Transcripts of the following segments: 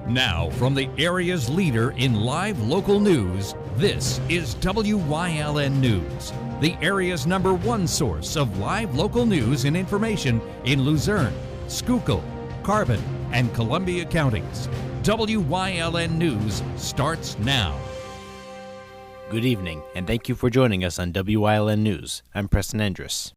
Now, from the area's leader in live local news, this is WYLN News, the area's #1 source of live local news and information in Luzerne, Schuylkill, Carbon, and Columbia counties. WYLN News starts now. Good evening, and thank you for joining us on WYLN News. I'm Preston Endress.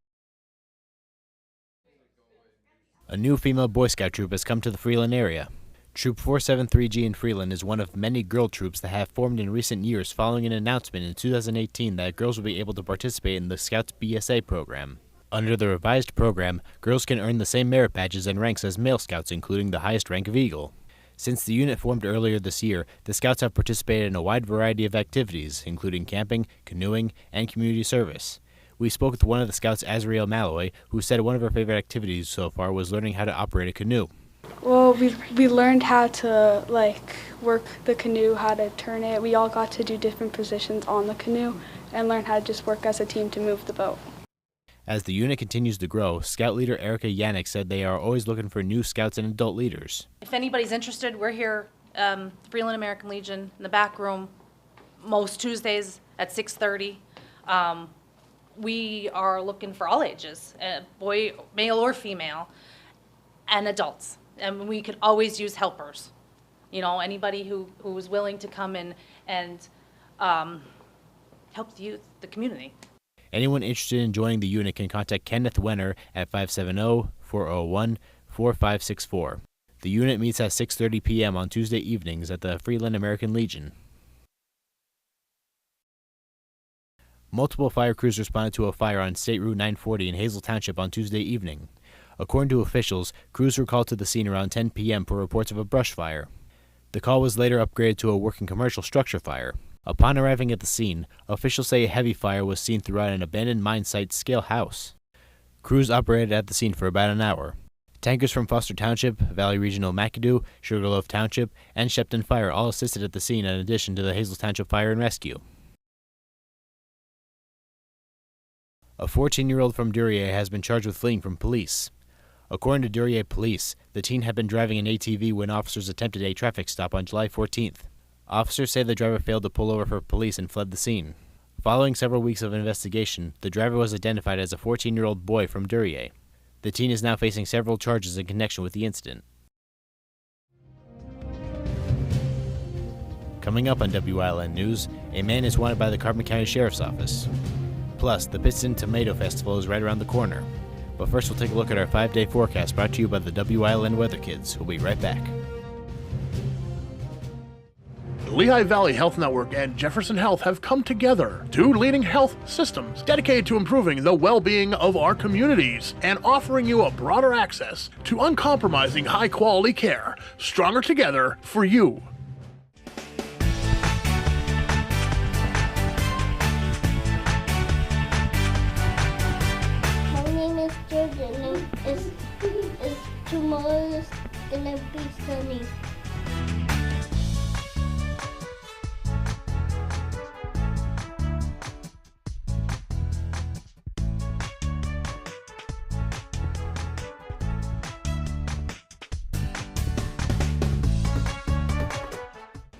A new female Boy Scout troop has come to the Freeland area. Troop 473G in Freeland is one of many girl troops that have formed in recent years following an announcement in 2018 that girls will be able to participate in the Scouts BSA program. Under the revised program, girls can earn the same merit badges and ranks as male Scouts, including the highest rank of Eagle. Since the unit formed earlier this year, the Scouts have participated in a wide variety of activities, including camping, canoeing, and community service. We spoke with one of the Scouts, Azriel Malloy, who said one of her favorite activities so far was learning how to operate a canoe. Well, we learned how to work the canoe, how to turn it. We all got to do different positions on the canoe and learn how to just work as a team to move the boat. As the unit continues to grow, Scout leader Erica Yannick said they are always looking for new Scouts and adult leaders. If anybody's interested, we're here, Freeland American Legion, in the back room, most Tuesdays at 6:30. We are looking for all ages, boy, male or female, and adults. And we could always use helpers. You know, anybody who is willing to come in and help the youth, the community. Anyone interested in joining the unit can contact Kenneth Wenner at 570-401-4564. The unit meets at 6:30 p.m. on Tuesday evenings at the Freeland American Legion. Multiple fire crews responded to a fire on State Route 940 in Hazel Township on Tuesday evening. According to officials, crews were called to the scene around 10 p.m. for reports of a brush fire. The call was later upgraded to a working commercial structure fire. Upon arriving at the scene, officials say a heavy fire was seen throughout an abandoned mine site scale house. Crews operated at the scene for about an hour. Tankers from Foster Township, Valley Regional McAdoo, Sugarloaf Township, and Shepton Fire all assisted at the scene in addition to the Hazel Township Fire and Rescue. A 14-year-old from Duryea has been charged with fleeing from police. According to Duryea Police, the teen had been driving an ATV when officers attempted a traffic stop on July 14th. Officers say the driver failed to pull over for police and fled the scene. Following several weeks of investigation, the driver was identified as a 14-year-old boy from Duryea. The teen is now facing several charges in connection with the incident. Coming up on WYLN News, a man is wanted by the Carbon County Sheriff's Office. Plus, the Pittston Tomato Festival is right around the corner. But first, we'll take a look at our 5-day forecast brought to you by the WYLN Weather Kids. We'll be right back. The Lehigh Valley Health Network and Jefferson Health have come together, two leading health systems dedicated to improving the well-being of our communities and offering you a broader access to uncompromising high-quality care, stronger together for you. Tomorrow's gonna be sunny.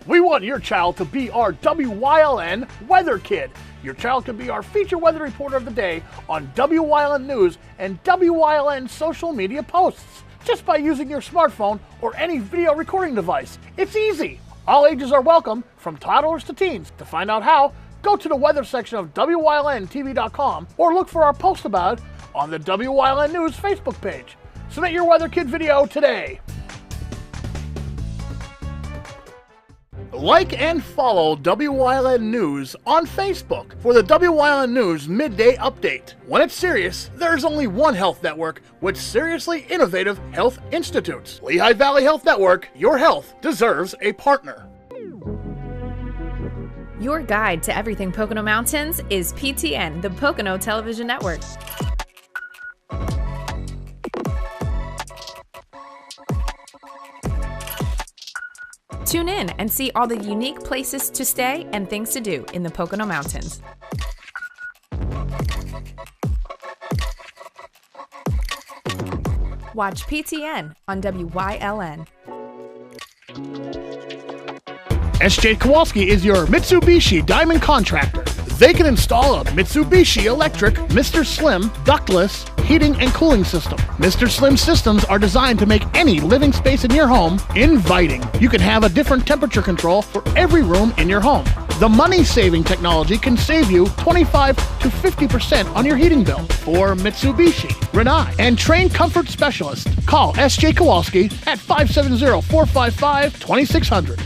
We want your child to be our WYLN Weather Kid. Your child can be our feature weather reporter of the day on WYLN News and WYLN social media posts, just by using your smartphone or any video recording device. It's easy. All ages are welcome, from toddlers to teens. To find out how, go to the weather section of WYLNTV.com or look for our post about it on the WYLN News Facebook page. Submit your Weather Kid video today. Like and follow WYLN News on Facebook for the WYLN News Midday Update. When it's serious, there's only one health network with seriously innovative health institutes. Lehigh Valley Health Network, your health deserves a partner. Your guide to everything Pocono Mountains is PTN, the Pocono Television Network. Tune in and see all the unique places to stay and things to do in the Pocono Mountains. Watch PTN on WYLN. SJ Kowalski is your Mitsubishi Diamond Contractor. They can install a Mitsubishi electric Mr. Slim ductless heating and cooling system. Mr. Slim systems are designed to make any living space in your home inviting. You can have a different temperature control for every room in your home. The money-saving technology can save you 25 to 50% on your heating bill. For Mitsubishi, Rinnai, and trained comfort specialists, call SJ Kowalski at 570-455-2600.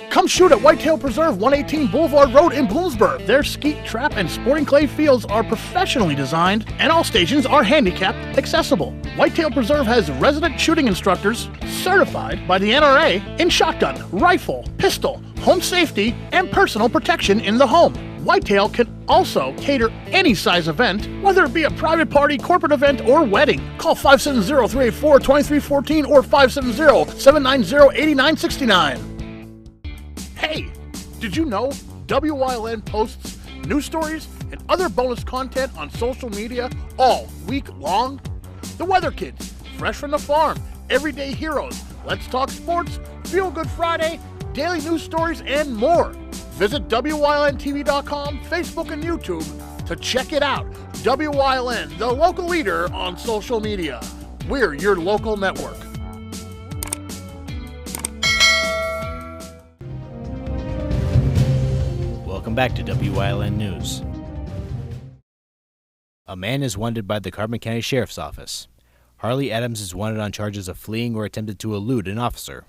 Come shoot at Whitetail Preserve 118 Boulevard Road in Bloomsburg. Their skeet, trap, and sporting clay fields are professionally designed, and all stations are handicapped accessible. Whitetail Preserve has resident shooting instructors certified by the NRA in shotgun, rifle, pistol, home safety, and personal protection in the home. Whitetail can also cater any size event, whether it be a private party, corporate event, or wedding. Call 570-384-2314 or 570-790-8969. Hey, did you know WYLN posts news stories and other bonus content on social media all week long? The Weather Kids, Fresh from the Farm, Everyday Heroes, Let's Talk Sports, Feel Good Friday, daily news stories, and more. Visit WYLNTV.com, Facebook, and YouTube to check it out. WYLN, the local leader on social media. We're your local network. Welcome back to WYLN News. A man is wanted by the Carbon County Sheriff's Office. Harley Adams is wanted on charges of fleeing or attempted to elude an officer.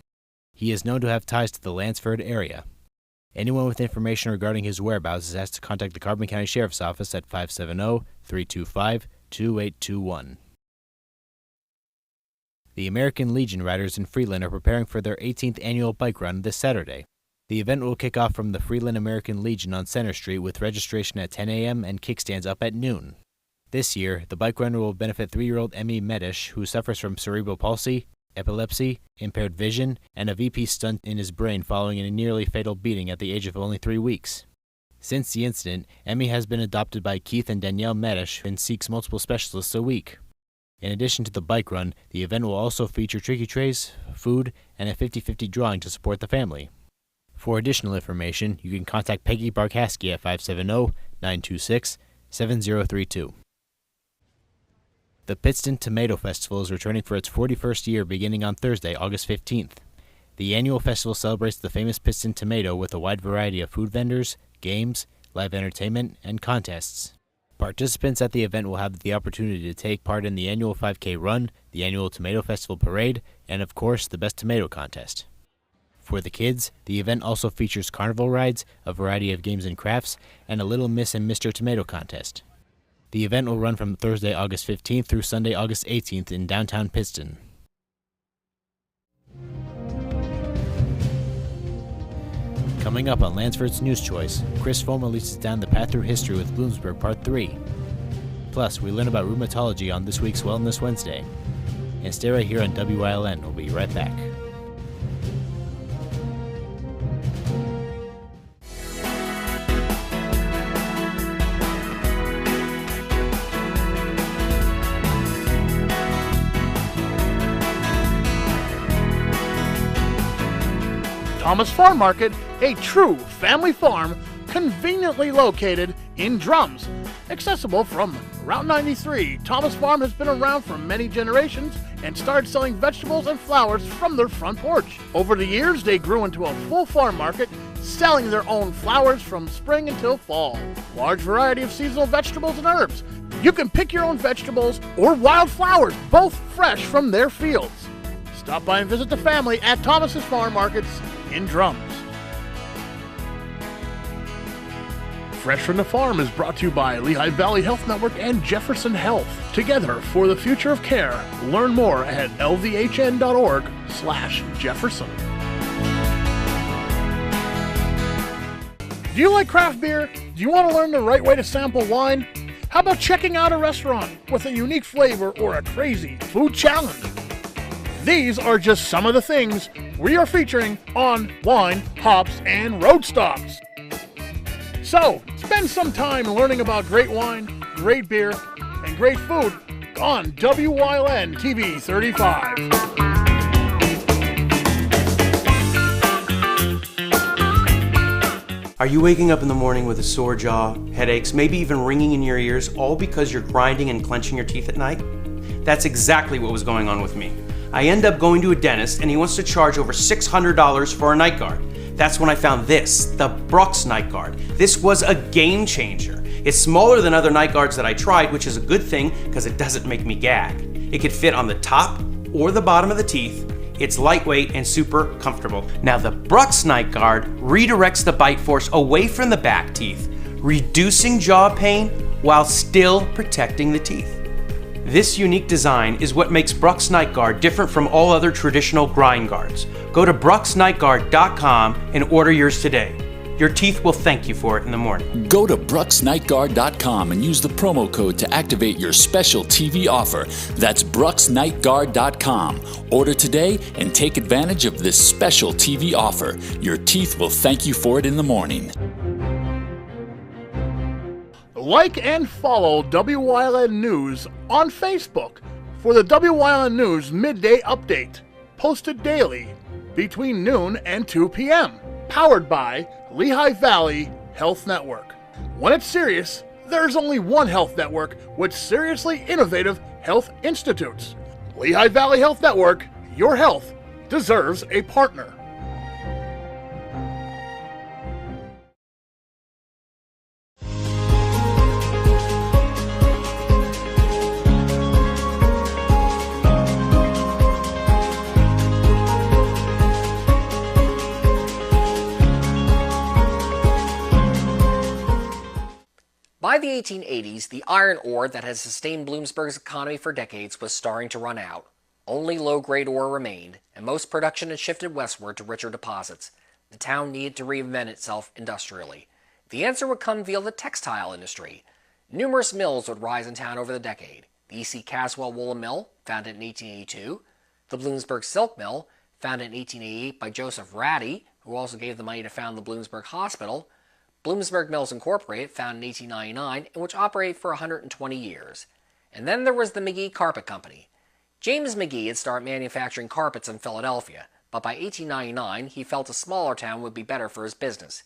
He is known to have ties to the Lansford area. Anyone with information regarding his whereabouts is asked to contact the Carbon County Sheriff's Office at 570-325-2821. The American Legion Riders in Freeland are preparing for their 18th annual bike run this Saturday. The event will kick off from the Freeland American Legion on Center Street with registration at 10 a.m. and kickstands up at noon. This year, the bike run will benefit 3-year-old Emmy Medish, who suffers from cerebral palsy, epilepsy, impaired vision, and a VP stunt in his brain following a nearly fatal beating at the age of only 3 weeks. Since the incident, Emmy has been adopted by Keith and Danielle Medish and seeks multiple specialists a week. In addition to the bike run, the event will also feature tricky trays, food, and a 50-50 drawing to support the family. For additional information, you can contact Peggy Barkowski at 570-926-7032. The Pittston Tomato Festival is returning for its 41st year beginning on Thursday, August 15th. The annual festival celebrates the famous Pittston tomato with a wide variety of food vendors, games, live entertainment, and contests. Participants at the event will have the opportunity to take part in the annual 5K run, the annual Tomato Festival parade, and of course, the Best Tomato Contest. For the kids, the event also features carnival rides, a variety of games and crafts, and a Little Miss and Mr. Tomato contest. The event will run from Thursday, August 15th through Sunday, August 18th in downtown Pittston. Coming up on Lansford's News Choice, Chris Fohm releases down the path through history with Bloomsburg Part 3. Plus, we learn about rheumatology on this week's Wellness Wednesday. And stay right here on WYLN. We'll be right back. Thomas Farm Market, a true family farm conveniently located in Drums. Accessible from Route 93, Thomas Farm has been around for many generations and started selling vegetables and flowers from their front porch. Over the years, they grew into a full farm market, selling their own flowers from spring until fall. Large variety of seasonal vegetables and herbs. You can pick your own vegetables or wild flowers, both fresh from their fields. Stop by and visit the family at Thomas's Farm Markets in Drums. Fresh from the Farm is brought to you by Lehigh Valley Health Network and Jefferson Health. Together for the future of care. Learn more at lvhn.org/Jefferson. Do you like craft beer? Do you want to learn the right way to sample wine? How about checking out a restaurant with a unique flavor or a crazy food challenge? These are just some of the things we are featuring on Wine, Hops, and Road Stops. So, spend some time learning about great wine, great beer, and great food on WYLN TV 35. Are you waking up in the morning with a sore jaw, headaches, maybe even ringing in your ears, all because you're grinding and clenching your teeth at night? That's exactly what was going on with me. I end up going to a dentist and he wants to charge over $600 for a night guard. That's when I found this, the Brux night guard. This was a game changer. It's smaller than other night guards that I tried, which is a good thing because it doesn't make me gag. It could fit on the top or the bottom of the teeth. It's lightweight and super comfortable. Now the Brux night guard redirects the bite force away from the back teeth, reducing jaw pain while still protecting the teeth. This unique design is what makes Brux Night Guard different from all other traditional grind guards. Go to bruxnightguard.com and order yours today. Your teeth will thank you for it in the morning. Go to bruxnightguard.com and use the promo code to activate your special TV offer. That's bruxnightguard.com. Order today and take advantage of this special TV offer. Your teeth will thank you for it in the morning. Like and follow WYLN News on Facebook for the WYLN News Midday Update, posted daily between noon and 2 p.m., powered by Lehigh Valley Health Network. When it's serious, there's only one health network with seriously innovative health institutes. Lehigh Valley Health Network, your health deserves a partner. By the 1880s, the iron ore that has sustained Bloomsburg's economy for decades was starting to run out. Only low-grade ore remained, and most production had shifted westward to richer deposits. The town needed to reinvent itself industrially. The answer would come via the textile industry. Numerous mills would rise in town over the decade. The E.C. Caswell Woolen Mill, founded in 1882, the Bloomsburg Silk Mill, founded in 1888 by Joseph Ratty, who also gave the money to found the Bloomsburg Hospital, Bloomsburg Mills Incorporated, founded in 1899, and which operated for 120 years. And then there was the McGee Carpet Company. James McGee had started manufacturing carpets in Philadelphia, but by 1899 he felt a smaller town would be better for his business.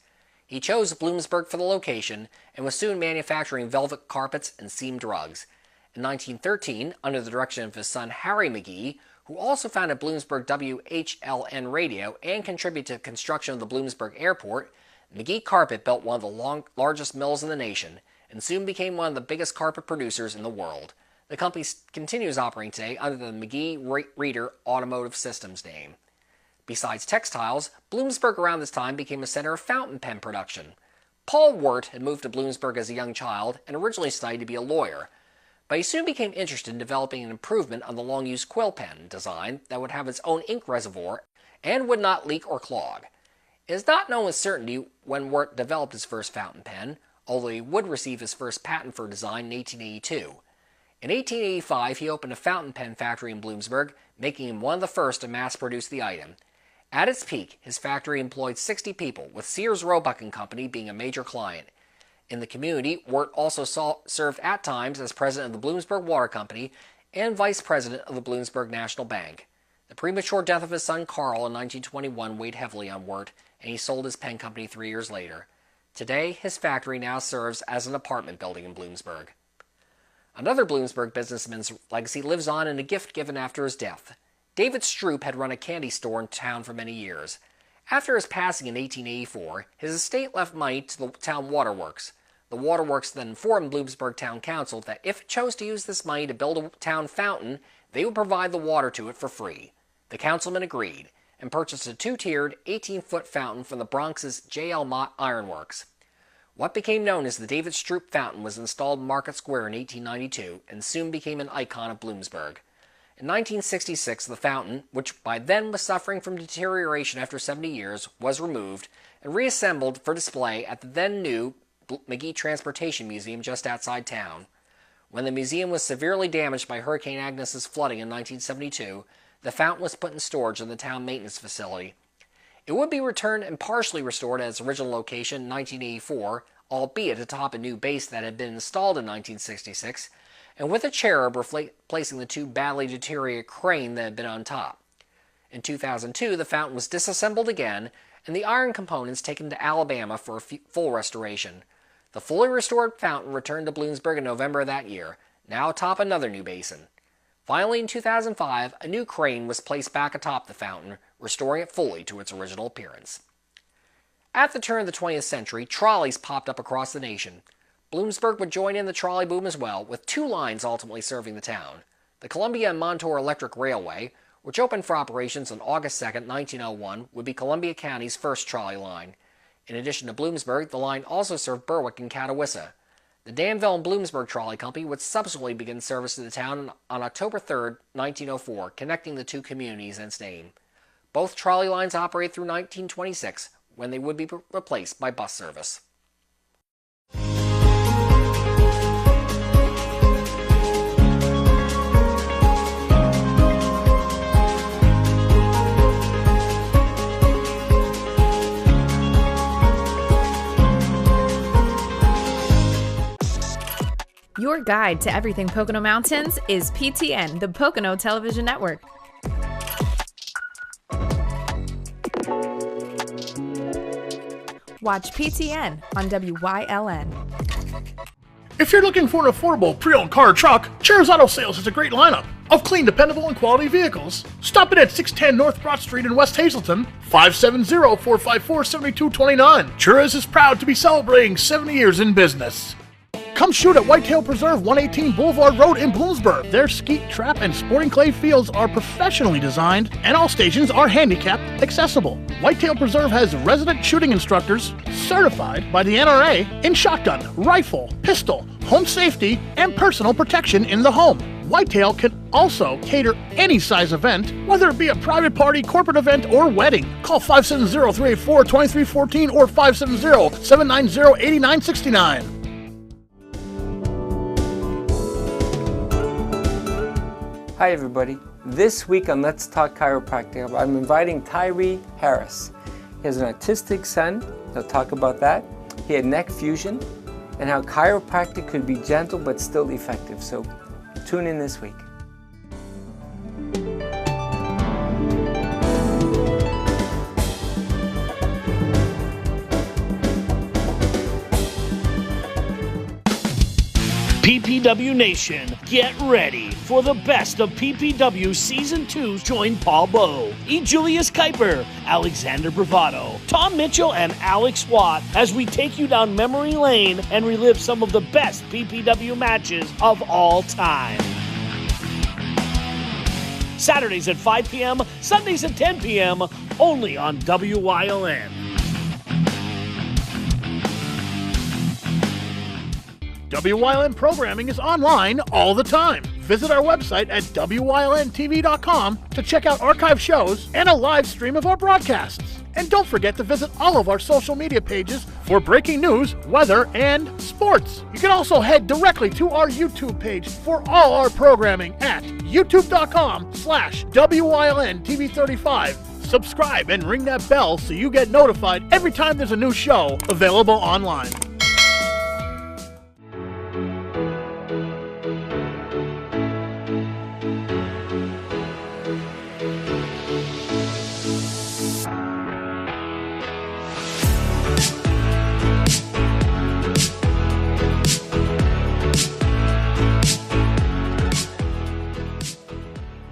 He chose Bloomsburg for the location and was soon manufacturing velvet carpets and seamed rugs. In 1913, under the direction of his son Harry McGee, who also founded Bloomsburg WHLN Radio and contributed to the construction of the Bloomsburg Airport, McGee Carpet built one of the largest mills in the nation and soon became one of the biggest carpet producers in the world. The company continues operating today under the McGee Reader Automotive Systems name. Besides textiles, Bloomsburg around this time became a center of fountain pen production. Paul Wirt had moved to Bloomsburg as a young child and originally studied to be a lawyer, but he soon became interested in developing an improvement on the long-used quill pen design that would have its own ink reservoir and would not leak or clog. It is not known with certainty when Wirt developed his first fountain pen, although he would receive his first patent for design in 1882. In 1885, he opened a fountain pen factory in Bloomsburg, making him one of the first to mass-produce the item. At its peak, his factory employed 60 people, with Sears Roebuck & Company being a major client. In the community, Wirt also served at times as president of the Bloomsburg Water Company and vice president of the Bloomsburg National Bank. The premature death of his son Carl in 1921 weighed heavily on Wirt, and he sold his pen company 3 years later. Today, his factory now serves as an apartment building in Bloomsburg. Another Bloomsburg businessman's legacy lives on in a gift given after his death. David Stroop had run a candy store in town for many years. After his passing in 1884, his estate left money to the town waterworks. The waterworks then informed Bloomsburg Town Council that if it chose to use this money to build a town fountain, they would provide the water to it for free. The councilman agreed and purchased a 2-tiered, 18-foot fountain from the Bronx's J.L. Mott Ironworks. What became known as the David Stroop Fountain was installed in Market Square in 1892 and soon became an icon of Bloomsburg. In 1966, the fountain, which by then was suffering from deterioration after 70 years, was removed and reassembled for display at the then-new McGee Transportation Museum just outside town. When the museum was severely damaged by Hurricane Agnes's flooding in 1972, the fountain was put in storage in the town maintenance facility. It would be returned and partially restored at its original location in 1984, albeit atop a new base that had been installed in 1966, and with a cherub replacing the too badly deteriorated crane that had been on top. In 2002, the fountain was disassembled again, and the iron components taken to Alabama for a full restoration. The fully restored fountain returned to Bloomsburg in November of that year, now atop another new basin. Finally, in 2005, a new crane was placed back atop the fountain, restoring it fully to its original appearance. At the turn of the 20th century, trolleys popped up across the nation. Bloomsburg would join in the trolley boom as well, with two lines ultimately serving the town. The Columbia and Montour Electric Railway, which opened for operations on August 2, 1901, would be Columbia County's first trolley line. In addition to Bloomsburg, the line also served Berwick and Catawissa. The Danville and Bloomsburg Trolley Company would subsequently begin service to the town on October 3, 1904, connecting the two communities in its name. Both trolley lines operated through 1926, when they would be replaced by bus service. Your guide to everything Pocono Mountains is PTN, the Pocono Television Network. Watch PTN on WYLN. If you're looking for an affordable pre-owned car or truck, Cher's Auto Sales has a great lineup of clean, dependable, and quality vehicles. Stop in at 610 North Broad Street in West Hazleton, 570-454-7229. Cher's is proud to be celebrating 70 years in business. Come shoot at Whitetail Preserve 118 Boulevard Road in Bloomsburg. Their skeet, trap, and sporting clay fields are professionally designed, and all stations are handicapped accessible. Whitetail Preserve has resident shooting instructors certified by the NRA in shotgun, rifle, pistol, home safety, and personal protection in the home. Whitetail can also cater any size event, whether it be a private party, corporate event, or wedding. Call 570-384-2314 or 570-790-8969. Hi everybody. This week on Let's Talk Chiropractic, I'm inviting Tyree Harris. He has an autistic son. He'll talk about that. He had neck fusion and how chiropractic could be gentle but still effective. So tune in this week. PPW Nation, get ready for the best of PPW Season 2. Join Paul Bowe, E. Julius Kuiper, Alexander Bravado, Tom Mitchell, and Alex Watt as we take you down memory lane and relive some of the best PPW matches of all time. Saturdays at 5 p.m., Sundays at 10 p.m., only on WYLN. WYLN programming is online all the time. Visit our website at WYLNTV.com to check out archive shows and a live stream of our broadcasts. And don't forget to visit all of our social media pages for breaking news, weather, and sports. You can also head directly to our YouTube page for all our programming at youtube.com/WYLNTV35. Subscribe and ring that bell so you get notified every time there's a new show available online.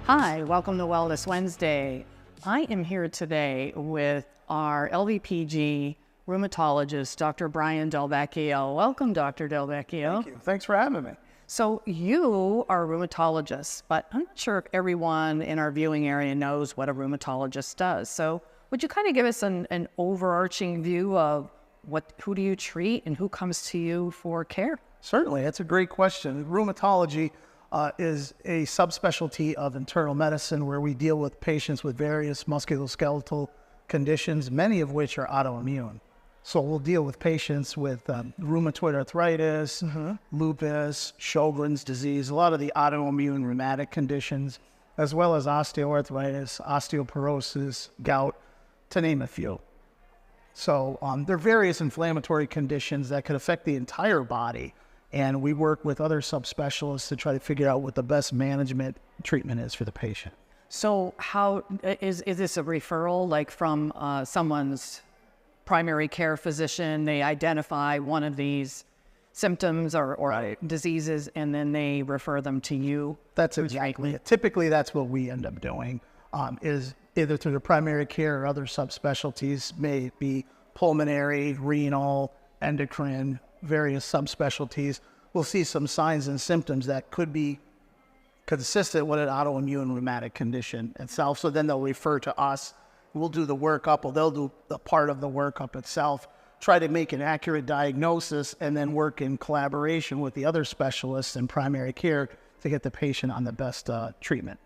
Hi, welcome to Wellness Wednesday. I am here today with our LVPG rheumatologist, Dr. Brian Delvecchio. Welcome, Dr. Delvecchio. Thank you. Thanks for having me. So you are a rheumatologist, but I'm not sure if everyone in our viewing area knows what a rheumatologist does. So would you kind of give us an overarching view of who do you treat and who comes to you for care? Certainly, that's a great question. Rheumatology is a subspecialty of internal medicine where we deal with patients with various musculoskeletal conditions, many of which are autoimmune. So we'll deal with patients with rheumatoid arthritis, lupus, Sjogren's disease, a lot of the autoimmune rheumatic conditions, as well as osteoarthritis, osteoporosis, gout, to name a few. So there are various inflammatory conditions that could affect the entire body. And we work with other subspecialists to try to figure out what the best management treatment is for the patient. So how is this a referral, like from someone's primary care physician? They identify one of these symptoms or diseases, and then they refer them to you? That's exactly it. Typically, that's what we end up doing, is either through the primary care or other subspecialties, may it be pulmonary, renal, endocrine, various subspecialties. We'll see some signs and symptoms that could be consistent with an autoimmune rheumatic condition itself. So then they'll refer to us. We'll do the workup, or they'll do the part of the workup itself, try to make an accurate diagnosis, and then work in collaboration with the other specialists in primary care to get the patient on the best treatment.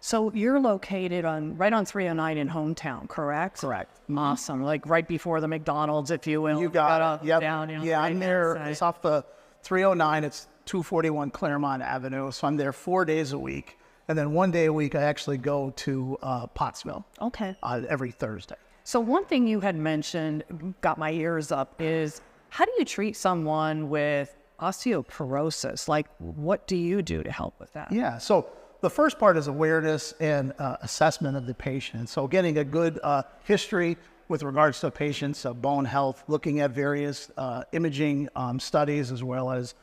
So you're located right on 309 in Hometown, correct? Correct. Awesome. Like right before the McDonald's, if you will. You got it. Yep. Down, Yeah, I'm there. It's off the 309. It's 241 Claremont Avenue. So I'm there 4 days a week. And then 1 day a week, I actually go to Pottsville. Okay. Every Thursday. So one thing you had mentioned, got my ears up, is how do you treat someone with osteoporosis? Like, what do you do to help with that? Yeah. So the first part is awareness and assessment of the patient. So getting a good history with regards to patients' bone health, looking at various imaging studies as well as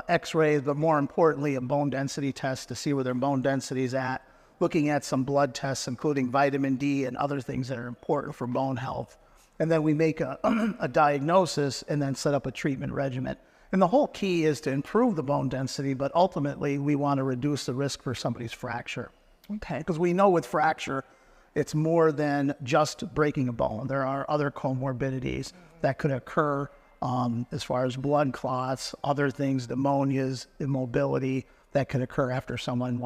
x-rays, but more importantly, a bone density test to see where their bone density is at, looking at some blood tests, including vitamin D and other things that are important for bone health. And then we make a diagnosis and then set up a treatment regimen. And the whole key is to improve the bone density, but ultimately we want to reduce the risk for somebody's fracture. Okay. Because we know with fracture, it's more than just breaking a bone. There are other comorbidities that could occur as far as blood clots, other things, pneumonias, immobility that could occur after someone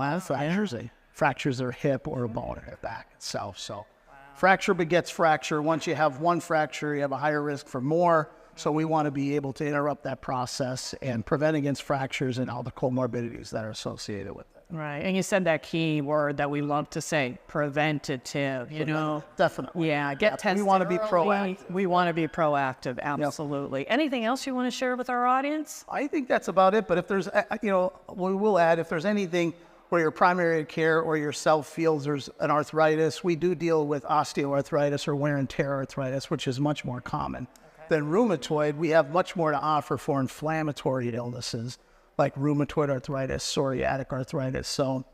fractures their hip or a bone in their back itself. So fracture begets fracture. Once you have one fracture, you have a higher risk for more. So we want to be able to interrupt that process and prevent against fractures and all the comorbidities that are associated with it. Right. And you said that key word that we love to say, preventative, you know. Definitely. Yeah, get tested. We want to be early. proactive. We want to be proactive, absolutely. Yep. Anything else you want to share with our audience? I think that's about it. But if there's, we will add, if there's anything where your primary care or yourself feels there's an arthritis, we do deal with osteoarthritis or wear and tear arthritis, which is much more common than rheumatoid. We have much more to offer for inflammatory illnesses like rheumatoid arthritis, psoriatic arthritis. So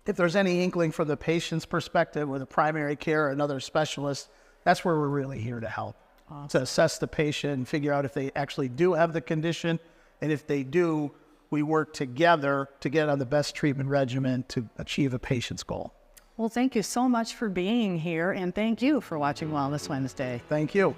if there's any inkling from the patient's perspective with a primary care or another specialist, that's where we're really here to help. Awesome. To assess the patient and figure out if they actually do have the condition. And if they do, we work together to get on the best treatment regimen to achieve a patient's goal. Well, thank you so much for being here, and thank you for watching Wellness Wednesday. Thank you.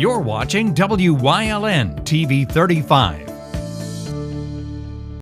You're watching WYLN TV 35.